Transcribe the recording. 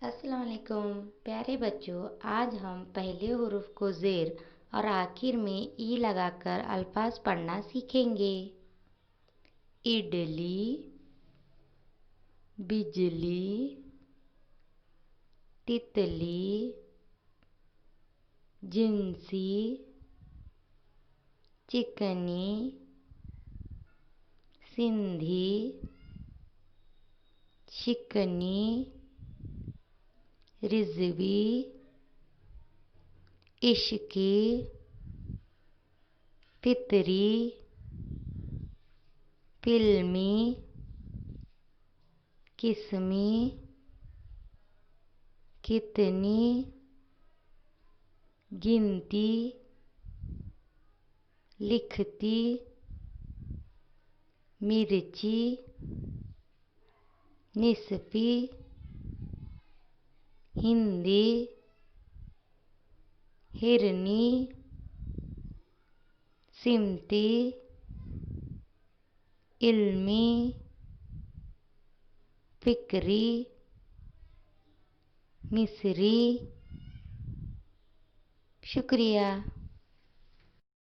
अस्सलाम वालेकुम प्यारे बच्चों। आज हम पहले हुरूफ को ज़ेर और आखिर में ई लगाकर अल्फाज पढ़ना सीखेंगे। इडली, बिजली, तितली, जिंसी, चिकनी, सिंधी, शिकनी, रिजवी, इश्की, तितरी, फिल्मी, किस्मी, कितनी, गिनती, लिखती, मिर्ची, निस्फी, हिंदी, हिरनी, सिमती, इल्मी, फिक्री, मिस्री। शुक्रिया।